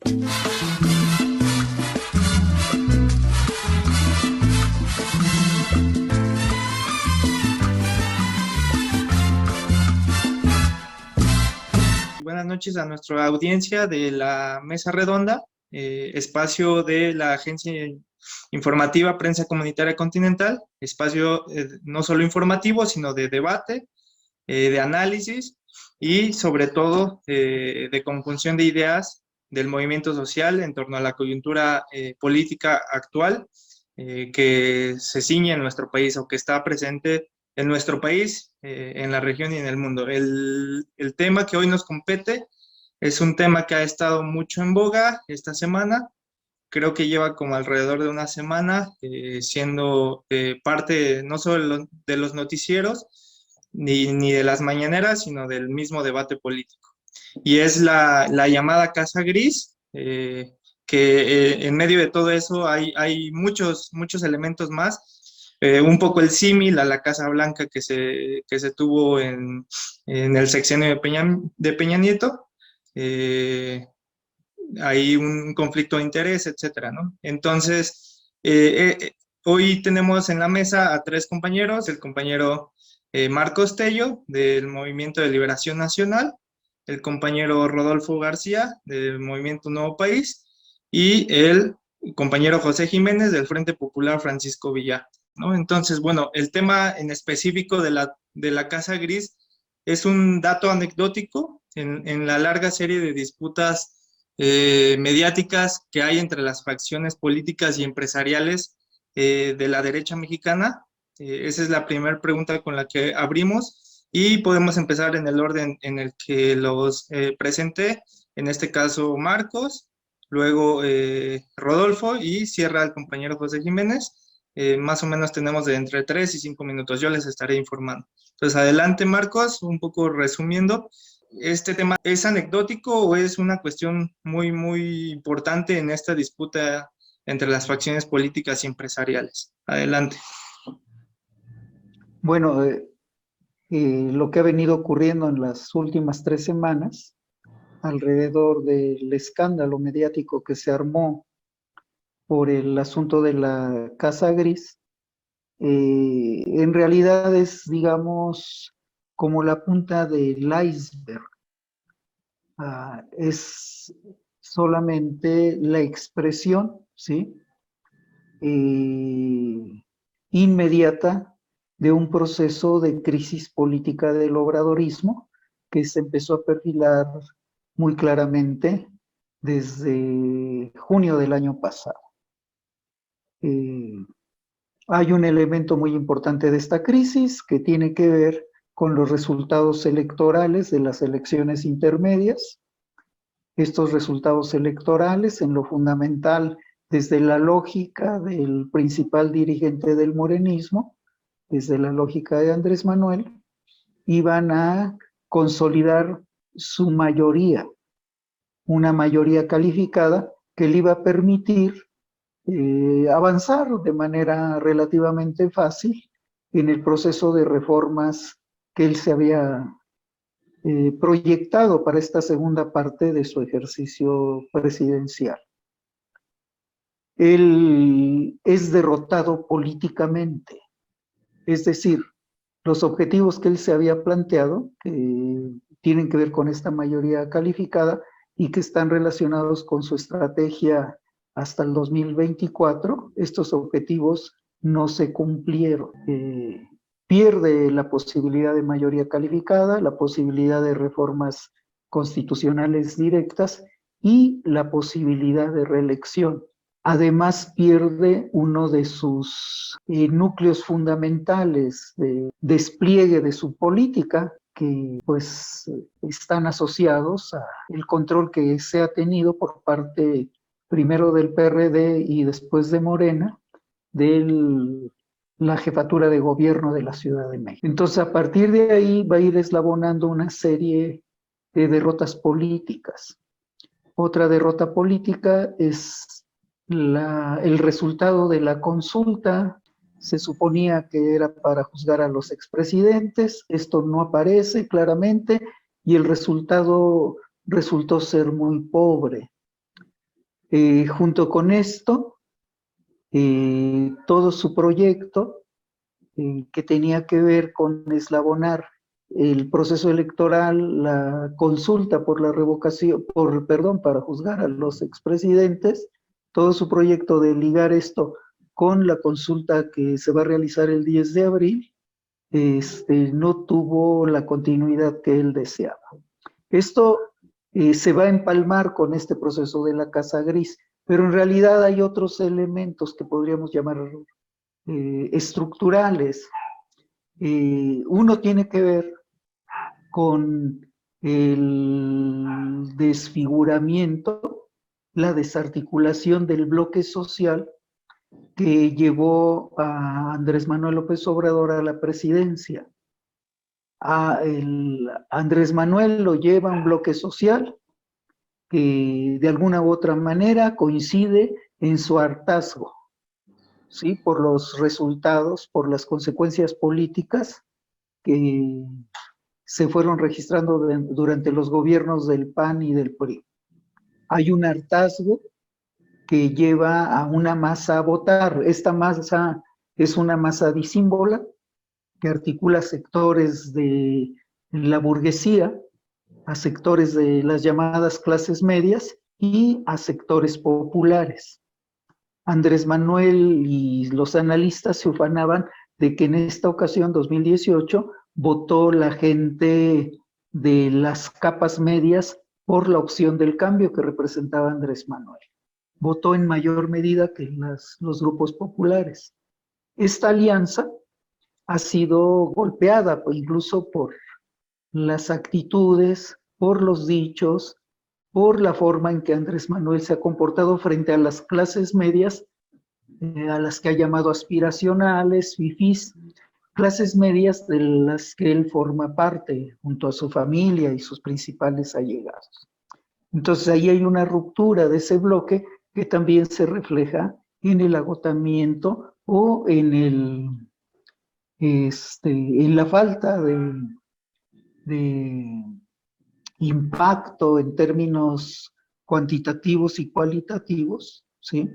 Buenas noches a nuestra audiencia de la Mesa Redonda, espacio de la Agencia Informativa Prensa Comunitaria Continental, espacio no solo informativo, sino de debate, de análisis y sobre todo de conjunción de ideas del movimiento social en torno a la coyuntura política actual que se ciñe en nuestro país o que está presente en nuestro país, en la región y en el mundo. El tema que hoy nos compete es un tema que ha estado mucho en boga esta semana. Creo que lleva como alrededor de una semana siendo parte no solo de los noticieros ni de las mañaneras, sino del mismo debate político. Y es la llamada Casa Gris, que en medio de todo eso hay muchos elementos más. Un poco el símil a la Casa Blanca que se tuvo en el sexenio de Peña Nieto. Hay un conflicto de interés, etcétera, ¿no? Entonces, hoy tenemos en la mesa a tres compañeros: el compañero Marcos Tello, del Movimiento de Liberación Nacional; el compañero Rodolfo García, del Movimiento Nuevo País; y el compañero José Jiménez, del Frente Popular Francisco Villa, ¿no? Entonces, bueno, el tema en específico de la Casa Gris es un dato anecdótico en la larga serie de disputas mediáticas que hay entre las facciones políticas y empresariales de la derecha mexicana. Esa es la primera pregunta con la que abrimos y podemos empezar en el orden en el que los presenté, en este caso Marcos, luego Rodolfo y cierra el compañero José Jiménez. Más o menos tenemos de entre 3 y 5 minutos, yo les estaré informando. Entonces, adelante Marcos, un poco resumiendo. ¿Este tema es anecdótico o es una cuestión muy importante en esta disputa entre las facciones políticas y empresariales? Adelante. Bueno, lo que ha venido ocurriendo en las últimas 3 semanas alrededor del escándalo mediático que se armó por el asunto de la Casa Gris, en realidad es, digamos, como la punta del iceberg. Es solamente la expresión, ¿sí? Inmediata de un proceso de crisis política del obradorismo que se empezó a perfilar muy claramente desde junio del año pasado. Hay un elemento muy importante de esta crisis que tiene que ver con los resultados electorales de las elecciones intermedias. Estos resultados electorales, en lo fundamental, desde la lógica del principal dirigente del morenismo, desde la lógica de Andrés Manuel, iban a consolidar su mayoría, una mayoría calificada que le iba a permitir avanzar de manera relativamente fácil en el proceso de reformas que él se había proyectado para esta segunda parte de su ejercicio presidencial. Él es derrotado políticamente, es decir, los objetivos que él se había planteado, que tienen que ver con esta mayoría calificada y que están relacionados con su estrategia hasta el 2024, estos objetivos no se cumplieron. Pierde la posibilidad de mayoría calificada, la posibilidad de reformas constitucionales directas y la posibilidad de reelección. Además, pierde uno de sus núcleos fundamentales de despliegue de su política, que pues están asociados al control que se ha tenido por parte primero del PRD y después de Morena, de la jefatura de gobierno de la Ciudad de México. Entonces, a partir de ahí va a ir eslabonando una serie de derrotas políticas. Otra derrota política es el resultado de la consulta. Se suponía que era para juzgar a los expresidentes, esto no aparece claramente y el resultado resultó ser muy pobre. Junto con esto, todo su proyecto que tenía que ver con eslabonar el proceso electoral, la consulta por la revocación, perdón, para juzgar a los expresidentes, todo su proyecto de ligar esto con la consulta que se va a realizar el 10 de abril, no tuvo la continuidad que él deseaba. Esto se va a empalmar con este proceso de la Casa Gris, pero en realidad hay otros elementos que podríamos llamar estructurales. Uno tiene que ver con el desfiguramiento, la desarticulación del bloque social que llevó a Andrés Manuel López Obrador a la presidencia. Andrés Manuel lo lleva a un bloque social que de alguna u otra manera coincide en su hartazgo, ¿sí? Por los resultados, por las consecuencias políticas que se fueron registrando durante los gobiernos del PAN y del PRI. Hay un hartazgo que lleva a una masa a votar. Esta masa es una masa disímbola que articula sectores de la burguesía, a sectores de las llamadas clases medias y a sectores populares. Andrés Manuel y los analistas se ufanaban de que en esta ocasión, 2018, votó la gente de las capas medias por la opción del cambio que representaba Andrés Manuel. Votó en mayor medida que los grupos populares. Esta alianza ha sido golpeada incluso por las actitudes, por los dichos, por la forma en que Andrés Manuel se ha comportado frente a las clases medias, a las que ha llamado aspiracionales, fifís, clases medias de las que él forma parte, junto a su familia y sus principales allegados. Entonces ahí hay una ruptura de ese bloque que también se refleja en el agotamiento o en la falta de impacto en términos cuantitativos y cualitativos, ¿sí?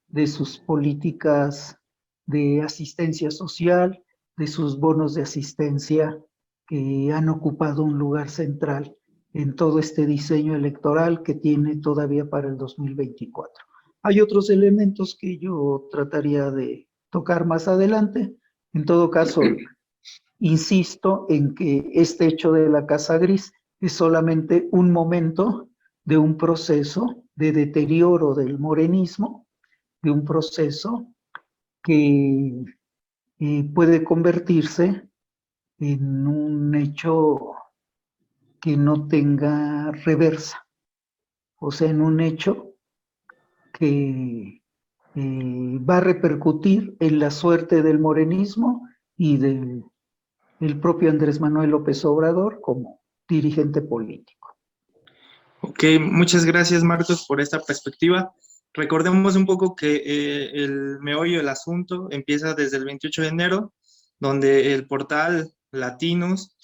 De sus políticas de asistencia social, de sus bonos de asistencia que han ocupado un lugar central en todo este diseño electoral que tiene todavía para el 2024. Hay otros elementos que yo trataría de tocar más adelante. En todo caso, insisto en que este hecho de la Casa Gris es solamente un momento de un proceso de deterioro del morenismo, de un proceso que puede convertirse en un hecho que no tenga reversa, o sea, en un hecho que va a repercutir en la suerte del morenismo y del propio Andrés Manuel López Obrador como dirigente político. Ok, muchas gracias Marcos por esta perspectiva. Recordemos un poco que el meollo del asunto empieza desde el 28 de enero, donde el portal Latinos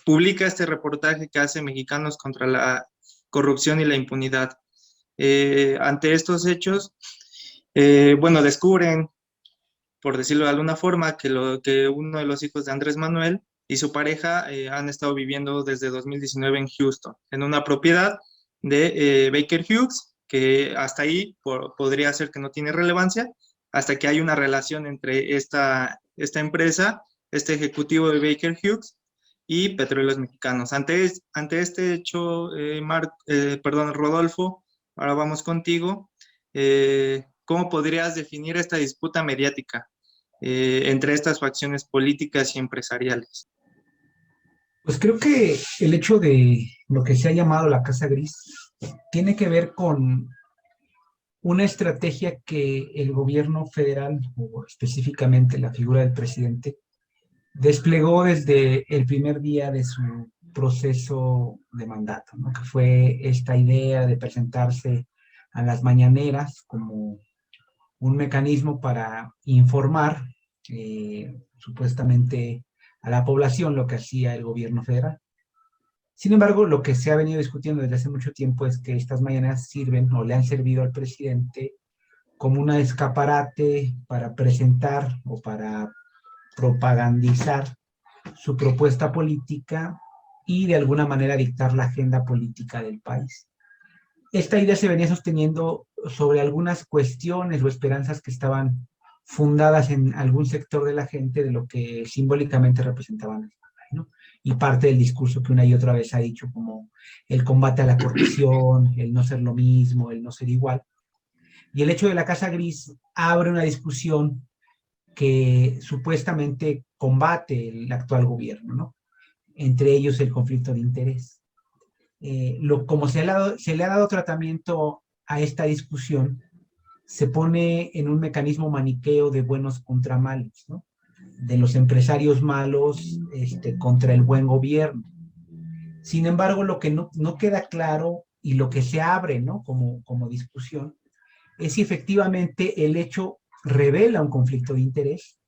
publica este reportaje que hace Mexicanos contra la corrupción y la impunidad. Ante estos hechos, bueno, descubren, por decirlo de alguna forma, que uno de los hijos de Andrés Manuel y su pareja han estado viviendo desde 2019 en Houston, en una propiedad de Baker Hughes, que hasta ahí podría ser que no tiene relevancia, hasta que hay una relación entre esta empresa, este ejecutivo de Baker Hughes y Petróleos Mexicanos. Ante este hecho, Rodolfo, ahora vamos contigo. ¿Cómo podrías definir esta disputa mediática entre estas facciones políticas y empresariales? Pues creo que el hecho de lo que se ha llamado la Casa Gris tiene que ver con una estrategia que el gobierno federal, o específicamente la figura del presidente, desplegó desde el primer día de su proceso de mandato, ¿no? Que fue esta idea de presentarse a las mañaneras como un mecanismo para informar supuestamente a la población lo que hacía el gobierno federal. Sin embargo, lo que se ha venido discutiendo desde hace mucho tiempo es que estas mañaneras sirven o le han servido al presidente como un escaparate para presentar o para propagandizar su propuesta política y de alguna manera dictar la agenda política del país. Esta idea se venía sosteniendo sobre algunas cuestiones o esperanzas que estaban fundadas en algún sector de la gente de lo que simbólicamente representaban, ¿no? Y parte del discurso que una y otra vez ha dicho, como el combate a la corrupción, el no ser lo mismo, el no ser igual. Y el hecho de la Casa Gris abre una discusión que supuestamente combate el actual gobierno, ¿no? Entre ellos el conflicto de interés. Como se le ha dado tratamiento a esta discusión, se pone en un mecanismo maniqueo de buenos contra malos, ¿no? De los empresarios malos contra el buen gobierno. Sin embargo, lo que no queda claro y lo que se abre, ¿no? como discusión es si efectivamente el hecho revela un conflicto de interés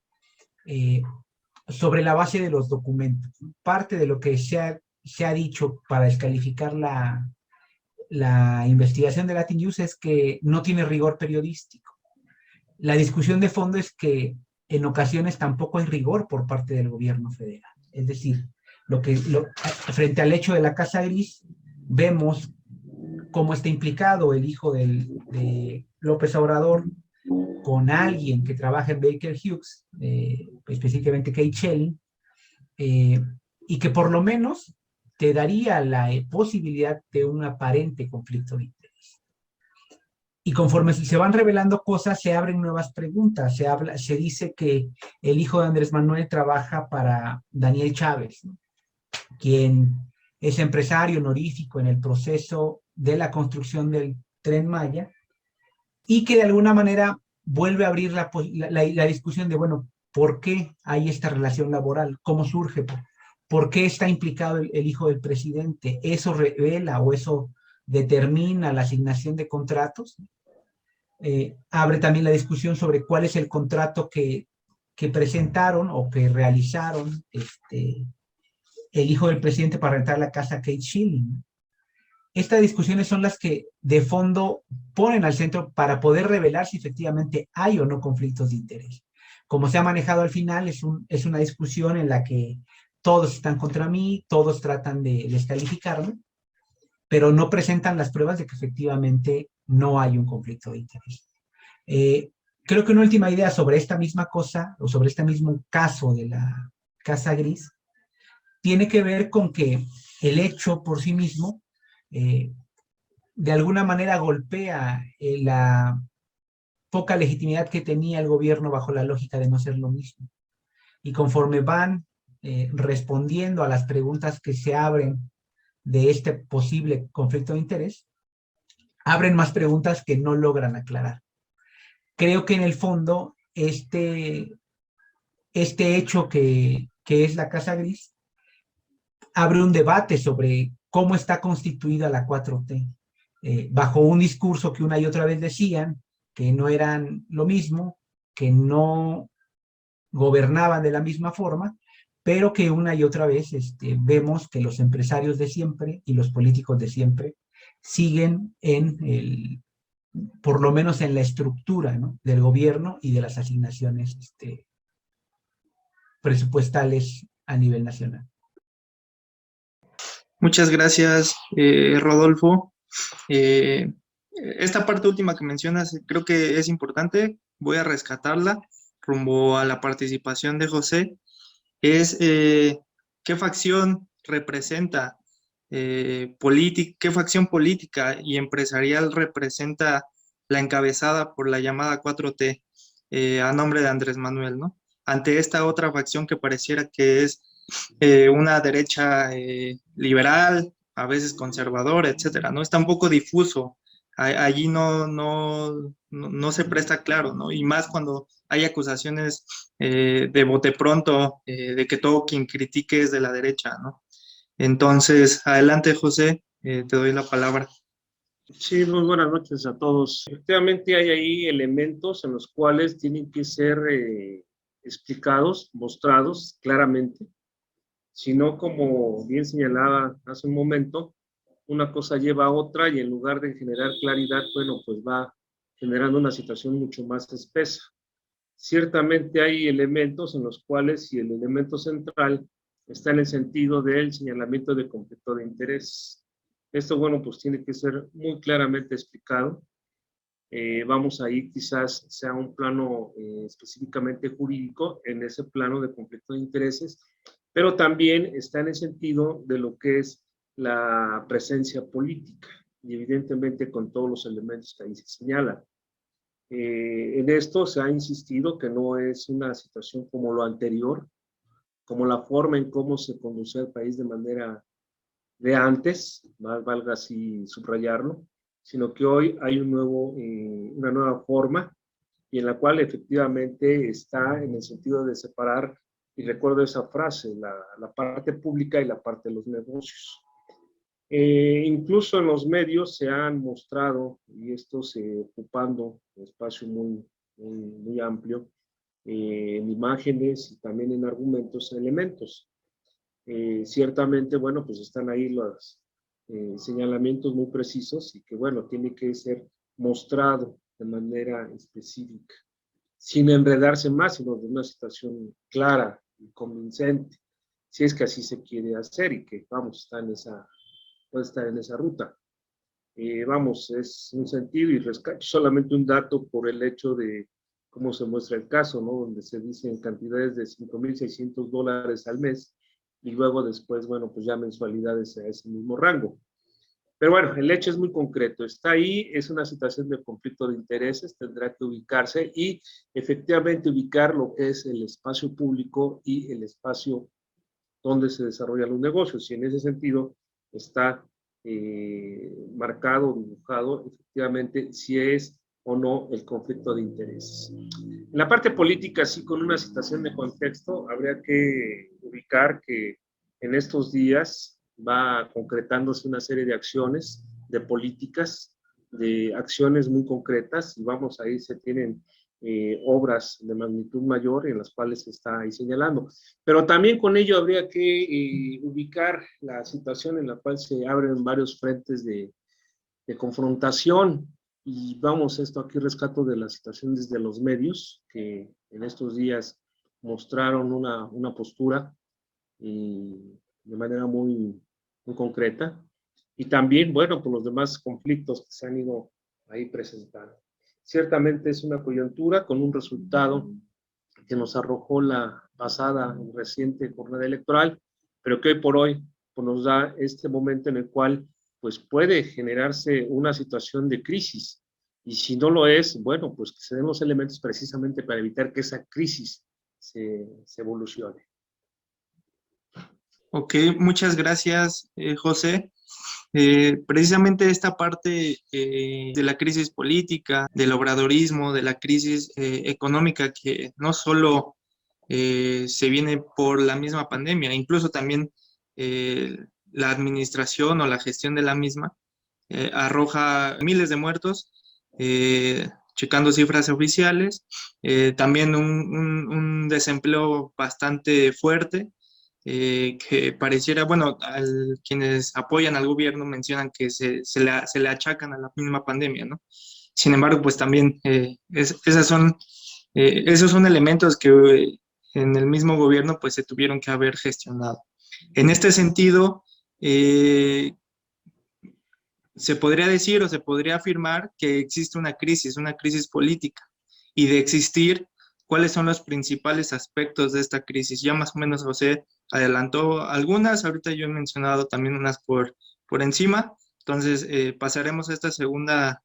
sobre la base de los documentos. Parte de lo que se ha dicho para descalificar la investigación de Latin News es que no tiene rigor periodístico. La discusión de fondo es que en ocasiones tampoco hay rigor por parte del gobierno federal. Es decir, frente al hecho de la Casa Gris, vemos cómo está implicado el hijo de López Obrador con alguien que trabaja en Baker Hughes, específicamente Kate Schelling, y que por lo menos te daría la posibilidad de un aparente conflicto de interés. Y conforme se van revelando cosas, se abren nuevas preguntas. Se dice que el hijo de Andrés Manuel trabaja para Daniel Chávez, ¿no? Quien es empresario honorífico en el proceso de la construcción del Tren Maya, y que de alguna manera vuelve a abrir la discusión de, bueno, ¿por qué hay esta relación laboral? ¿Cómo surge? ¿Por qué está implicado el hijo del presidente? ¿Eso revela o eso determina la asignación de contratos? Abre también la discusión sobre cuál es el contrato que presentaron o que realizaron el hijo del presidente para rentar la casa Kate Schilling. Estas discusiones son las que de fondo ponen al centro para poder revelar si efectivamente hay o no conflictos de interés. Como se ha manejado al final, es una discusión en la que todos están contra mí, todos tratan de descalificarme, pero no presentan las pruebas de que efectivamente no hay un conflicto de interés. Creo que una última idea sobre esta misma cosa, o sobre este mismo caso de la Casa Gris, tiene que ver con que el hecho por sí mismo de alguna manera golpea la poca legitimidad que tenía el gobierno bajo la lógica de no ser lo mismo. Y conforme van respondiendo a las preguntas que se abren de este posible conflicto de interés, abren más preguntas que no logran aclarar. Creo que en el fondo este hecho que es la Casa Gris abre un debate sobre cómo está constituida la 4T, bajo un discurso que una y otra vez decían que no eran lo mismo, que no gobernaban de la misma forma, pero que una y otra vez vemos que los empresarios de siempre y los políticos de siempre siguen por lo menos en la estructura, ¿no?, del gobierno y de las asignaciones presupuestales a nivel nacional. Muchas gracias, Rodolfo. Esta parte última que mencionas creo que es importante, voy a rescatarla rumbo a la participación de José. Es qué facción representa, qué facción política y empresarial representa la encabezada por la llamada 4T a nombre de Andrés Manuel, ¿no? Ante esta otra facción que pareciera que es una derecha liberal, a veces conservadora, etcétera, ¿no? Está un poco difuso. Allí no se presta claro, ¿no? Y más cuando hay acusaciones de bote pronto, de que todo quien critique es de la derecha, ¿no? Entonces, adelante, José, te doy la palabra. Sí, muy buenas noches a todos. Efectivamente hay ahí elementos en los cuales tienen que ser explicados, mostrados claramente. sino como bien señalaba hace un momento, una cosa lleva a otra y en lugar de generar claridad, bueno, pues va generando una situación mucho más espesa. Ciertamente hay elementos en los cuales, si el elemento central está en el sentido del señalamiento de conflicto de interés, esto, bueno, pues tiene que ser muy claramente explicado. Vamos ahí, quizás sea un plano específicamente jurídico, en ese plano de conflicto de intereses, pero también está en el sentido de lo que es la presencia política, y evidentemente con todos los elementos que ahí se señalan. En esto se ha insistido que no es una situación como lo anterior, como la forma en cómo se conducía el país de manera de antes, más valga así subrayarlo, sino que hoy hay una nueva forma y en la cual efectivamente está en el sentido de separar, y recuerdo esa frase, la parte pública y la parte de los negocios. Incluso en los medios se han mostrado, y esto ocupando un espacio muy amplio, en imágenes y también en argumentos, elementos. Ciertamente, bueno, pues están ahí los señalamientos muy precisos y que, bueno, tiene que ser mostrado de manera específica, sin enredarse más, sino de una situación clara y convincente, si es que así se quiere hacer y que, vamos, puede estar en esa ruta. Vamos, es un sentido y rescato solamente un dato por el hecho de cómo se muestra el caso, ¿no? Donde se dicen cantidades de $5,600 al mes y luego después, bueno, pues ya mensualidades a ese mismo rango. Pero bueno, el hecho es muy concreto, está ahí, es una situación de conflicto de intereses, tendrá que ubicarse y efectivamente ubicar lo que es el espacio público y el espacio donde se desarrollan los negocios. Y en ese sentido está marcado, dibujado, efectivamente, si es o no el conflicto de intereses. En la parte política, sí, con una situación de contexto, habría que ubicar que en estos días va concretándose una serie de acciones, de políticas, de acciones muy concretas, y vamos, ahí se tienen obras de magnitud mayor en las cuales se está ahí señalando. Pero también con ello habría que ubicar la situación en la cual se abren varios frentes de confrontación. Y vamos, esto aquí rescato de la situación desde los medios, que en estos días mostraron una postura de manera muy concreta. Y también, bueno, por los demás conflictos que se han ido ahí presentando. Ciertamente es una coyuntura con un resultado que nos arrojó la pasada y reciente jornada electoral, pero que hoy por hoy pues, nos da este momento en el cual pues puede generarse una situación de crisis. Y si no lo es, bueno, pues que se den los elementos precisamente para evitar que esa crisis se evolucione. Ok, muchas gracias, José. Precisamente esta parte de la crisis política, del obradorismo, de la crisis económica que no solo se viene por la misma pandemia, incluso también la administración o la gestión de la misma arroja miles de muertos, checando cifras oficiales, también un desempleo bastante fuerte que pareciera, bueno, quienes apoyan al gobierno mencionan que se le achacan a la misma pandemia, ¿no? Sin embargo, pues también esos son elementos que en el mismo gobierno pues se tuvieron que haber gestionado. En este sentido, se podría decir o se podría afirmar que existe una crisis política, y de existir, ¿cuáles son los principales aspectos de esta crisis? Ya más o menos José adelantó algunas, ahorita yo he mencionado también unas por encima, entonces pasaremos a esta segunda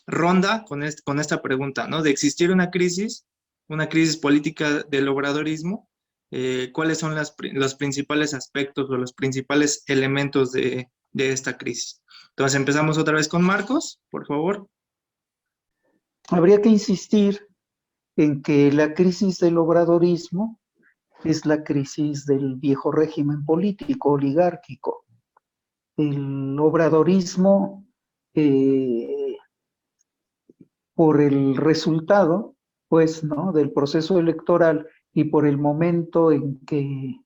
ronda con esta pregunta, ¿no? De existir una crisis política del obradorismo, ¿cuáles son los principales aspectos o los principales elementos de esta crisis? Entonces empezamos otra vez con Marcos, por favor. Habría que insistir en que la crisis del obradorismo es la crisis del viejo régimen político oligárquico. El obradorismo, por el resultado, pues, ¿no?, del proceso electoral y por el momento en que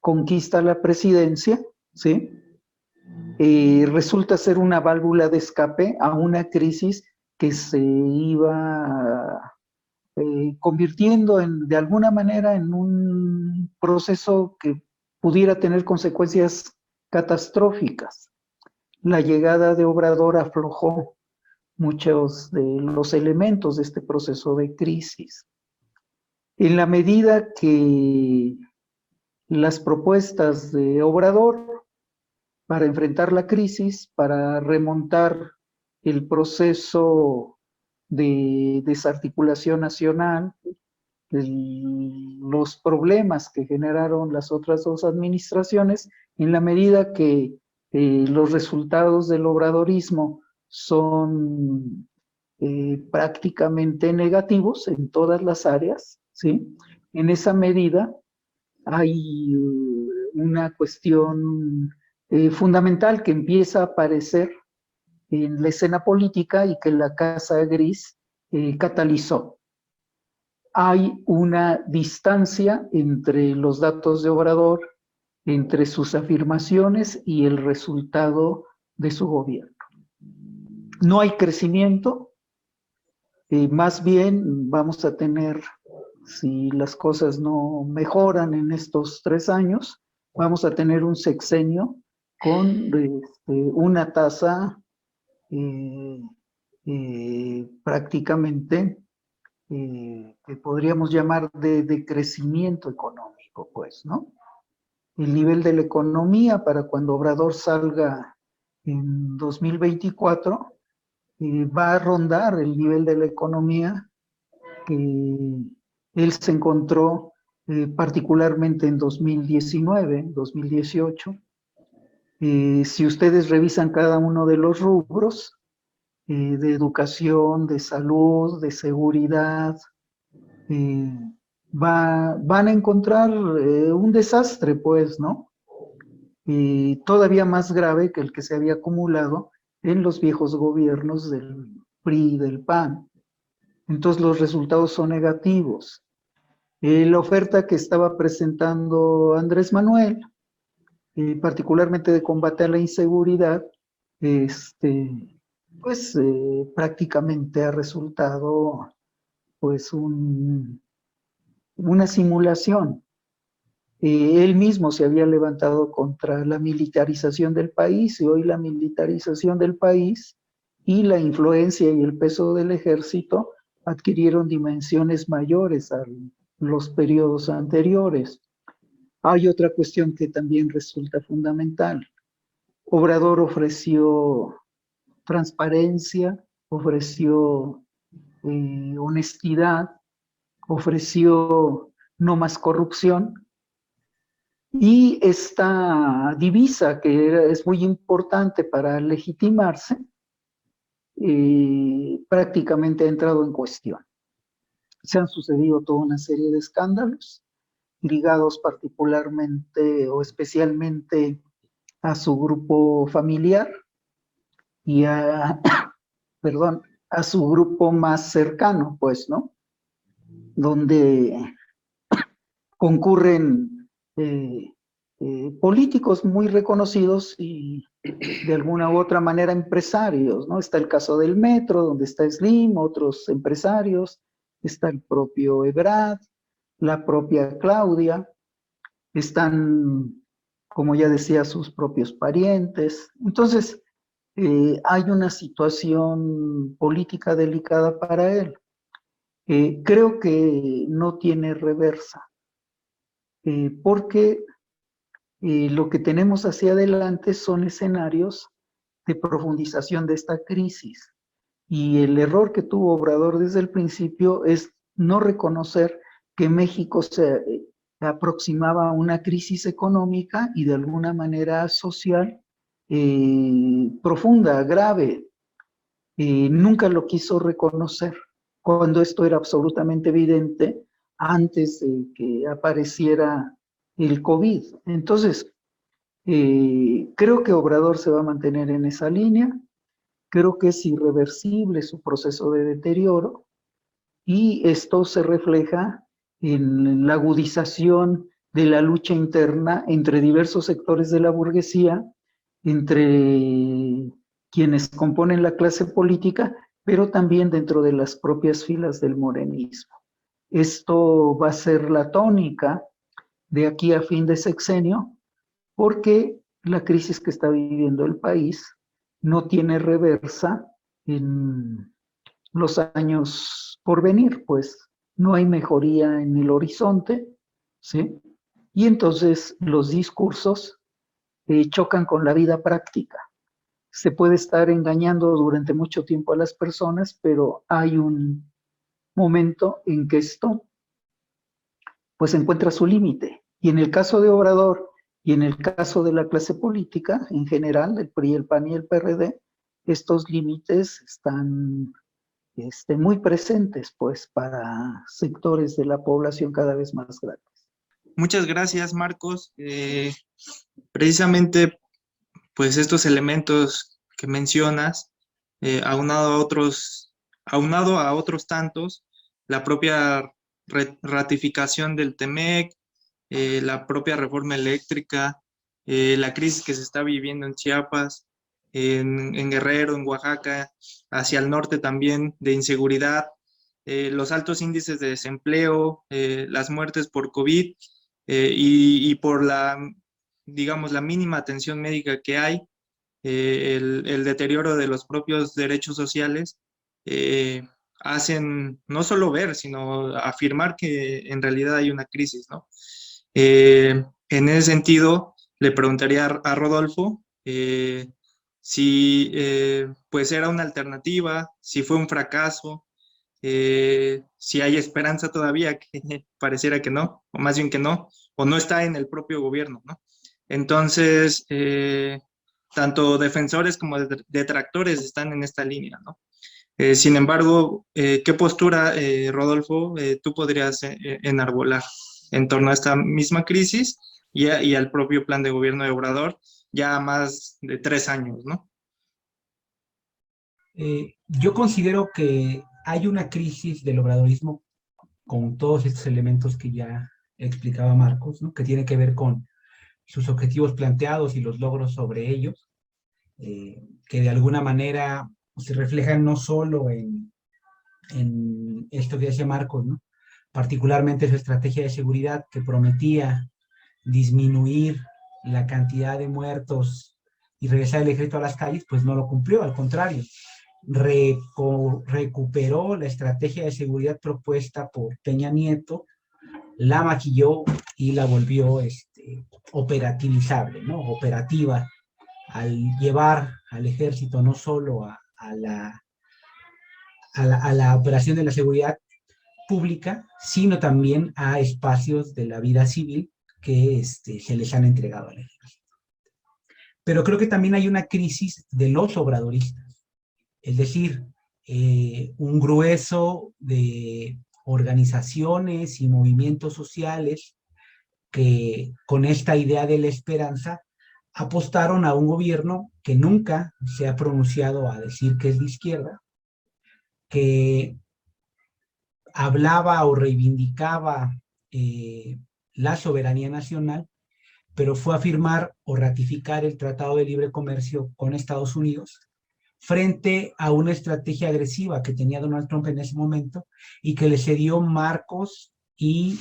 conquista la presidencia, ¿sí? Resulta ser una válvula de escape a una crisis que se iba convirtiendo de alguna manera en un proceso que pudiera tener consecuencias catastróficas. La llegada de Obrador aflojó muchos de los elementos de este proceso de crisis. En la medida que las propuestas de Obrador para enfrentar la crisis, para remontar el proceso de desarticulación nacional, los problemas que generaron las otras dos administraciones, en la medida que los resultados del obradorismo son prácticamente negativos en todas las áreas, ¿sí? En esa medida hay una cuestión fundamental que empieza a aparecer en la escena política y que la Casa Gris catalizó. Hay una distancia entre los datos de Obrador, entre sus afirmaciones y el resultado de su gobierno. No hay crecimiento, más bien vamos a tener, si las cosas no mejoran en estos 3 años, vamos a tener un sexenio con una tasa prácticamente que podríamos llamar de crecimiento económico, pues, ¿no? El nivel de la economía para cuando Obrador salga en 2024 va a rondar el nivel de la economía que él se encontró particularmente en 2019, 2018. Si ustedes revisan cada uno de los rubros, de educación, de salud, de seguridad, van a encontrar un desastre, pues, ¿no? Todavía más grave que el que se había acumulado en los viejos gobiernos del PRI y del PAN. Entonces los resultados son negativos. La oferta que estaba presentando Andrés Manuel, particularmente de combate a la inseguridad, pues prácticamente ha resultado pues una simulación. Él mismo se había levantado contra la militarización del país y hoy la militarización del país y la influencia y el peso del ejército adquirieron dimensiones mayores a los periodos anteriores. Hay otra cuestión que también resulta fundamental. Obrador ofreció transparencia, ofreció honestidad, ofreció no más corrupción, y esta divisa que es muy importante para legitimarse, prácticamente ha entrado en cuestión. Se han sucedido toda una serie de escándalos ligados particularmente o especialmente a su grupo familiar y perdón, a su grupo más cercano, pues, ¿no? Donde concurren políticos muy reconocidos y de alguna u otra manera empresarios, ¿no? Está el caso del metro, donde está Slim, otros empresarios, está el propio Ebrard, la propia Claudia, están, como ya decía, sus propios parientes. Entonces, hay una situación política delicada para él. Creo que no tiene reversa, porque lo que tenemos hacia adelante son escenarios de profundización de esta crisis. Y el error que tuvo Obrador desde el principio es no reconocer que México se aproximaba a una crisis económica y de alguna manera social profunda, grave. Nunca lo quiso reconocer cuando esto era absolutamente evidente antes de que apareciera el COVID. Entonces, creo que Obrador se va a mantener en esa línea. Creo que es irreversible su proceso de deterioro y esto se refleja en la agudización de la lucha interna entre diversos sectores de la burguesía, entre quienes componen la clase política, pero también dentro de las propias filas del morenismo. Esto va a ser la tónica de aquí a fin de sexenio, porque la crisis que está viviendo el país no tiene reversa en los años por venir, pues no hay mejoría en el horizonte, ¿sí? Y entonces los discursos chocan con la vida práctica. Se puede estar engañando durante mucho tiempo a las personas, pero hay un momento en que esto pues encuentra su límite. Y en el caso de Obrador y en el caso de la clase política en general, el PRI, el PAN y el PRD, estos límites están muy presentes pues para sectores de la población cada vez más grandes. Muchas gracias, Marcos. Precisamente, pues estos elementos que mencionas, aunado a otros tantos, la propia ratificación del TEMEC, la propia reforma eléctrica, la crisis que se está viviendo en Chiapas, en Guerrero, en Oaxaca, hacia el norte también, de inseguridad, los altos índices de desempleo, las muertes por COVID, y por digamos, la mínima atención médica que hay, el deterioro de los propios derechos sociales, hacen no solo ver, sino afirmar que en realidad hay una crisis, ¿no? En ese sentido, le preguntaría a Rodolfo si pues era una alternativa, si fue un fracaso, si hay esperanza todavía, que pareciera que no, o más bien que no, o no está en el propio gobierno, ¿no? Entonces, tanto defensores como detractores están en esta línea, ¿no? Sin embargo, ¿qué postura, Rodolfo, tú podrías enarbolar en torno a esta misma crisis y al propio plan de gobierno de Obrador, ya más de 3 años, ¿no? Yo considero que hay una crisis del obradorismo con todos estos elementos que ya explicaba Marcos, ¿no? Que tiene que ver con sus objetivos planteados y los logros sobre ellos, que de alguna manera se reflejan no solo en esto que decía Marcos, ¿no? Particularmente su estrategia de seguridad que prometía disminuir la cantidad de muertos y regresar el ejército a las calles, pues no lo cumplió, al contrario. Recuperó la estrategia de seguridad propuesta por Peña Nieto, la maquilló y la volvió operativizable, ¿no? Operativa, al llevar al ejército no solo a la operación de la seguridad pública, sino también a espacios de la vida civil que se les han entregado al ejército. Pero creo que también hay una crisis de los obradoristas, es decir, un grueso de organizaciones y movimientos sociales que con esta idea de la esperanza apostaron a un gobierno que nunca se ha pronunciado a decir que es de izquierda, que hablaba o reivindicaba la soberanía nacional, pero fue a firmar o ratificar el Tratado de Libre Comercio con Estados Unidos frente a una estrategia agresiva que tenía Donald Trump en ese momento y que le cedió marcos y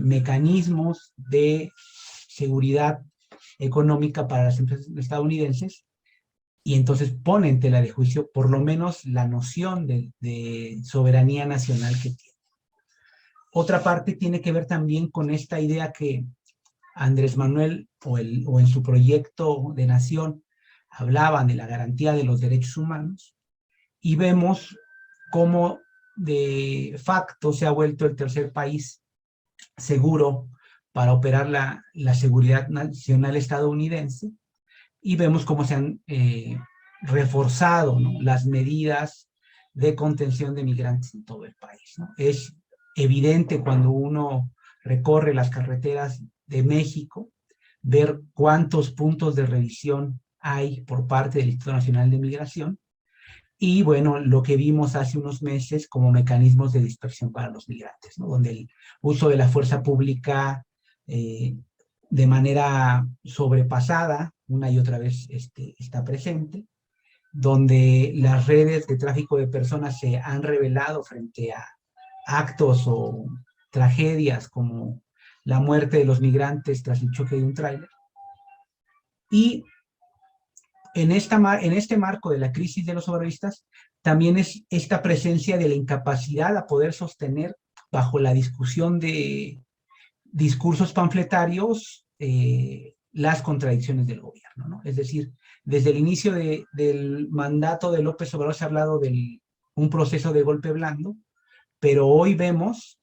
mecanismos de seguridad económica para las empresas estadounidenses, y entonces pone en tela de juicio por lo menos la noción de soberanía nacional que tiene. Otra parte tiene que ver también con esta idea que Andrés Manuel o en su proyecto de nación hablaban de la garantía de los derechos humanos, y vemos cómo de facto se ha vuelto el tercer país seguro para operar la seguridad nacional estadounidense, y vemos cómo se han reforzado, ¿no?, las medidas de contención de migrantes en todo el país, ¿no? Es evidente cuando uno recorre las carreteras de México, ver cuántos puntos de revisión hay por parte del Instituto Nacional de Migración, y bueno, lo que vimos hace unos meses como mecanismos de dispersión para los migrantes, ¿no?, donde el uso de la fuerza pública de manera sobrepasada, una y otra vez está presente, donde las redes de tráfico de personas se han revelado frente a actos o tragedias como la muerte de los migrantes tras el choque de un tráiler. Y en este marco de la crisis de los obradoristas, también es esta presencia de la incapacidad a poder sostener bajo la discusión de discursos panfletarios las contradicciones del gobierno, ¿no? Es decir, desde el inicio del mandato de López Obrador se ha hablado de un proceso de golpe blando, pero hoy vemos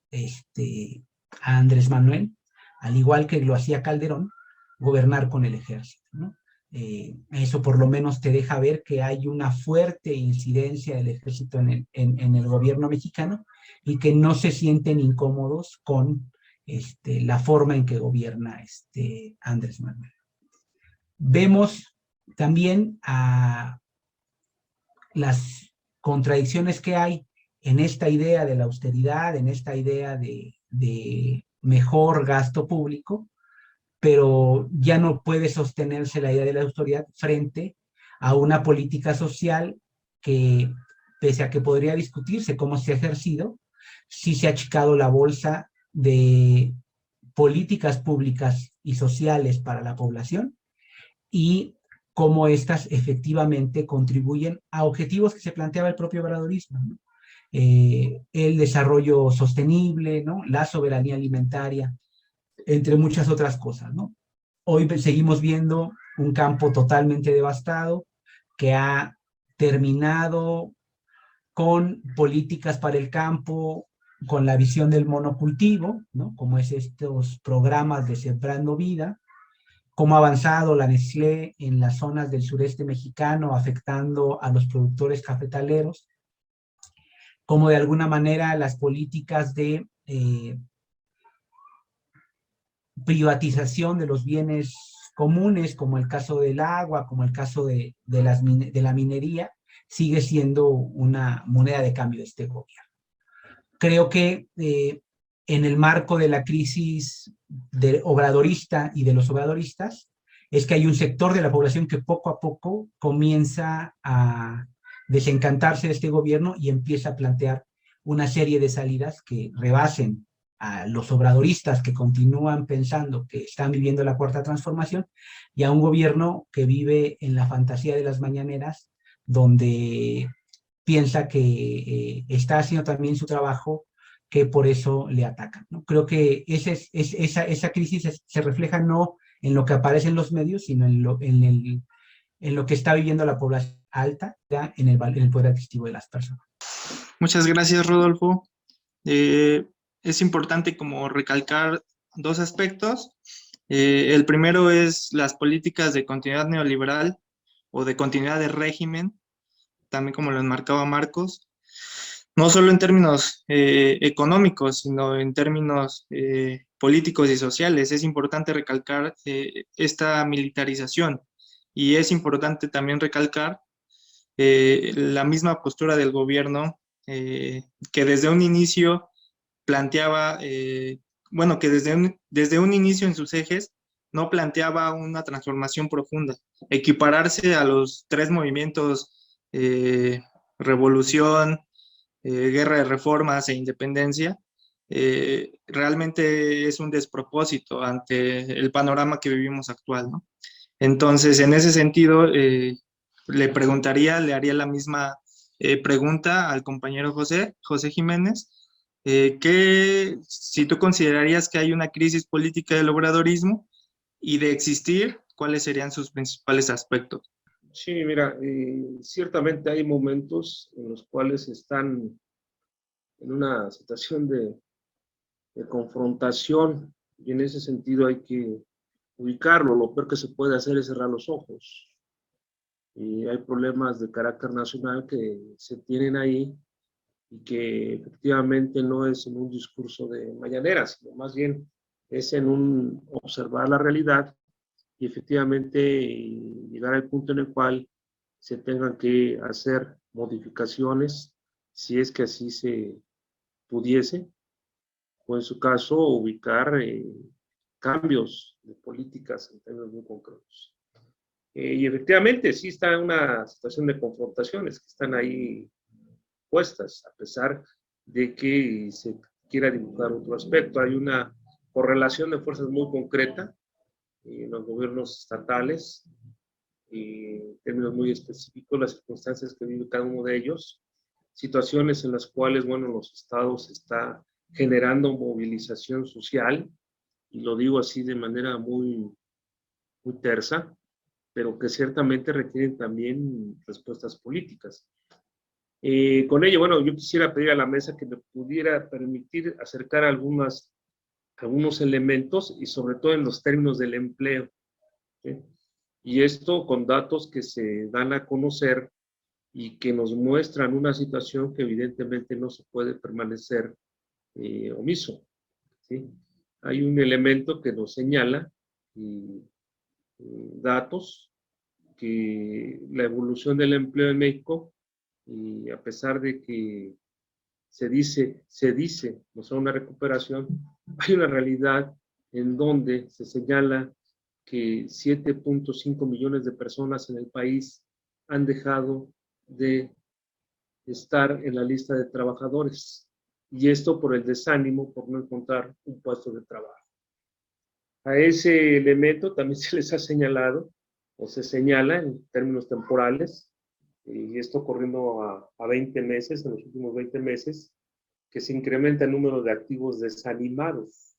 a Andrés Manuel, al igual que lo hacía Calderón, gobernar con el ejército, ¿no? Eso por lo menos te deja ver que hay una fuerte incidencia del ejército en el gobierno mexicano y que no se sienten incómodos con la forma en que gobierna Andrés Manuel. Vemos también a las contradicciones que hay en esta idea de la austeridad, en esta idea de mejor gasto público, pero ya no puede sostenerse la idea de la autoridad frente a una política social que, pese a que podría discutirse cómo se ha ejercido, sí se ha achicado la bolsa de políticas públicas y sociales para la población y cómo éstas efectivamente contribuyen a objetivos que se planteaba el propio obradorismo, ¿no? El desarrollo sostenible, ¿no? La soberanía alimentaria, entre muchas otras cosas, ¿no? Hoy seguimos viendo un campo totalmente devastado que ha terminado con políticas para el campo, con la visión del monocultivo, ¿no? Como es estos programas de Sembrando Vida, cómo ha avanzado la Nestlé en las zonas del sureste mexicano, afectando a los productores cafetaleros, cómo de alguna manera las políticas de privatización de los bienes comunes, como el caso del agua, como el caso de la minería, sigue siendo una moneda de cambio de este gobierno. Creo que en el marco de la crisis obradorista y de los obradoristas, es que hay un sector de la población que poco a poco comienza a desencantarse de este gobierno y empieza a plantear una serie de salidas que rebasen a los obradoristas que continúan pensando que están viviendo la cuarta transformación y a un gobierno que vive en la fantasía de las mañaneras, donde piensa que está haciendo también su trabajo, que por eso le atacan, ¿no? Creo que esa crisis se refleja no en lo que aparece en los medios, sino en lo que está viviendo la población alta, ya en el poder adquisitivo de las personas. Muchas gracias, Rodolfo. Es importante como recalcar dos aspectos. El primero es las políticas de continuidad neoliberal o de continuidad de régimen, también como lo enmarcaba Marcos, no solo en términos económicos, sino en términos políticos y sociales. Es importante recalcar esta militarización y es importante también recalcar la misma postura del gobierno que desde un inicio planteaba, bueno, que desde un inicio en sus ejes no planteaba una transformación profunda. Equipararse a los tres movimientos, revolución, guerra de reformas e independencia, realmente es un despropósito ante el panorama que vivimos actual, ¿no? Entonces, en ese sentido, le haría la misma pregunta al compañero José Jiménez, que si tú considerarías que hay una crisis política del obradorismo y de existir, ¿cuáles serían sus principales aspectos? Sí, mira, ciertamente hay momentos en los cuales están en una situación de confrontación y en ese sentido hay que ubicarlo. Lo peor que se puede hacer es cerrar los ojos. Y hay problemas de carácter nacional que se tienen ahí y que efectivamente no es en un discurso de mañanera, sino más bien es en un observar la realidad y efectivamente llegar al punto en el cual se tengan que hacer modificaciones, si es que así se pudiese, o en su caso ubicar cambios de políticas en términos muy concretos. Y efectivamente sí está una situación de confrontaciones que están ahí puestas, a pesar de que se quiera dibujar otro aspecto. Hay una correlación de fuerzas muy concreta en los gobiernos estatales, en términos muy específicos, las circunstancias que vive cada uno de ellos, situaciones en las cuales, bueno, los estados está generando movilización social, y lo digo así de manera muy, muy tersa, pero que ciertamente requieren también respuestas políticas. Con ello, bueno, yo quisiera pedir a la mesa que me pudiera permitir acercar algunos elementos y sobre todo en los términos del empleo, ¿sí? Y esto con datos que se dan a conocer y que nos muestran una situación que evidentemente no se puede permanecer omiso, ¿sí? Hay un elemento que nos señala datos que la evolución del empleo en México, y a pesar de que se dice, no es una recuperación, hay una realidad en donde se señala que 7.5 millones de personas en el país han dejado de estar en la lista de trabajadores. Y esto por el desánimo, por no encontrar un puesto de trabajo. A ese elemento también se les ha señalado, o se señala en términos temporales, y esto corriendo a 20 meses, en los últimos 20 meses, que se incrementa el número de activos desanimados.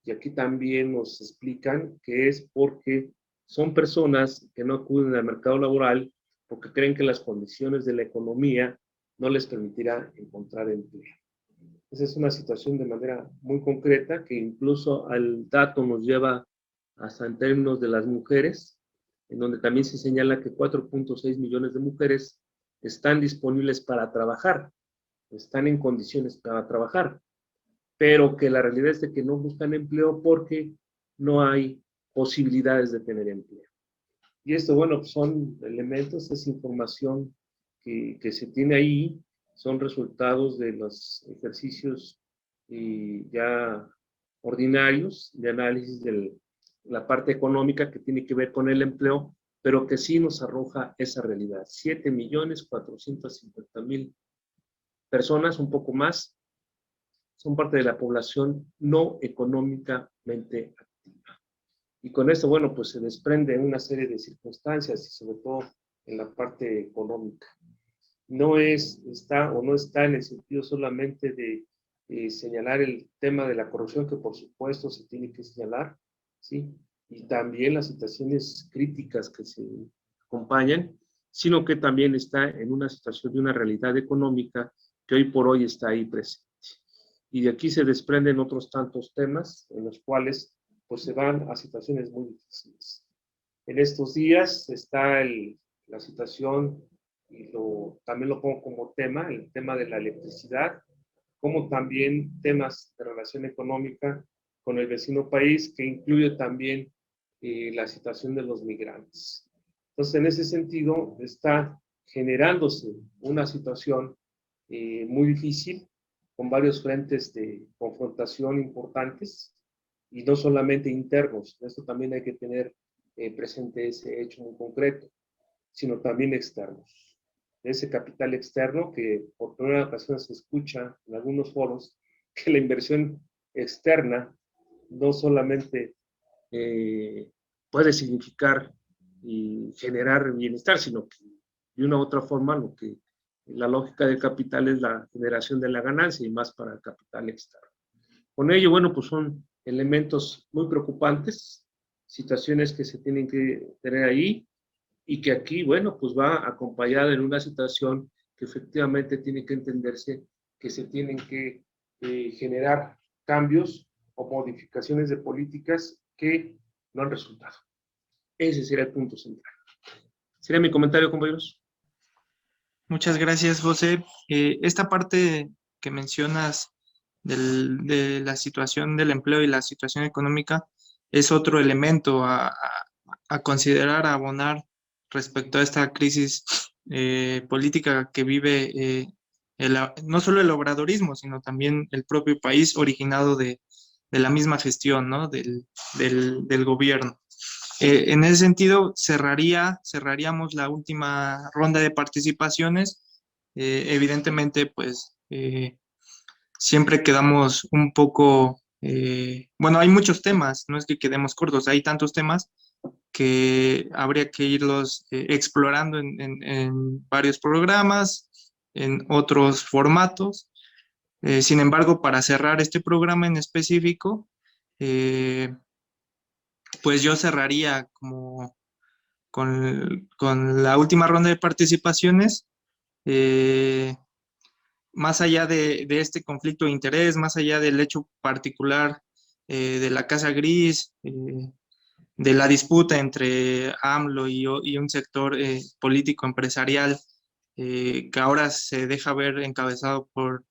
Y aquí también nos explican que es porque son personas que no acuden al mercado laboral porque creen que las condiciones de la economía no les permitirá encontrar empleo. Esa es una situación de manera muy concreta que incluso al dato nos lleva hasta en términos de las mujeres, en donde también se señala que 4.6 millones de mujeres están disponibles para trabajar, están en condiciones para trabajar, pero que la realidad es de que no buscan empleo porque no hay posibilidades de tener empleo. Y esto, bueno, son elementos, es información que se tiene ahí, son resultados de los ejercicios ya ordinarios de análisis de la parte económica que tiene que ver con el empleo, pero que sí nos arroja esa realidad. 7.450.000 personas, un poco más, son parte de la población no económicamente activa. Y con esto, bueno, pues se desprende una serie de circunstancias y sobre todo en la parte económica. No está en el sentido solamente de señalar el tema de la corrupción, que por supuesto se tiene que señalar, ¿sí? Y también las situaciones críticas que se acompañan, sino que también está en una situación de una realidad económica que hoy por hoy está ahí presente. Y de aquí se desprenden otros tantos temas en los cuales pues se van a situaciones muy difíciles. En estos días está la situación, y también lo pongo como tema, el tema de la electricidad, como también temas de relación económica con el vecino país, que incluye también la situación de los migrantes. Entonces, en ese sentido, está generándose una situación muy difícil, con varios frentes de confrontación importantes, y no solamente internos, esto también hay que tener presente ese hecho muy concreto, sino también externos. Ese capital externo que por primera ocasión se escucha en algunos foros, que la inversión externa no solamente puede significar y generar bienestar, sino que de una u otra forma lo que la lógica del capital es la generación de la ganancia y más para el capital externo. Con ello, bueno, pues son elementos muy preocupantes, situaciones que se tienen que tener ahí y que aquí, bueno, pues va acompañada en una situación que efectivamente tiene que entenderse que se tienen que generar cambios o modificaciones de políticas que no han resultado. Ese sería el punto central. Sería mi comentario, compañeros. Muchas gracias, José. Esta parte que mencionas de la situación del empleo y la situación económica es otro elemento a considerar, a abonar respecto a esta crisis política que vive no solo el obradorismo, sino también el propio país originado de la misma gestión, ¿no? del gobierno. En ese sentido, cerraríamos la última ronda de participaciones. Evidentemente, pues siempre quedamos un poco, bueno, hay muchos temas, no es que quedemos cortos, hay tantos temas que habría que irlos explorando en varios programas, en otros formatos. Sin embargo, para cerrar este programa en específico, pues yo cerraría como con la última ronda de participaciones, eh, más allá de este conflicto de interés, más allá del hecho particular de la Casa Gris, de la disputa entre AMLO y un sector político empresarial que ahora se deja ver encabezado por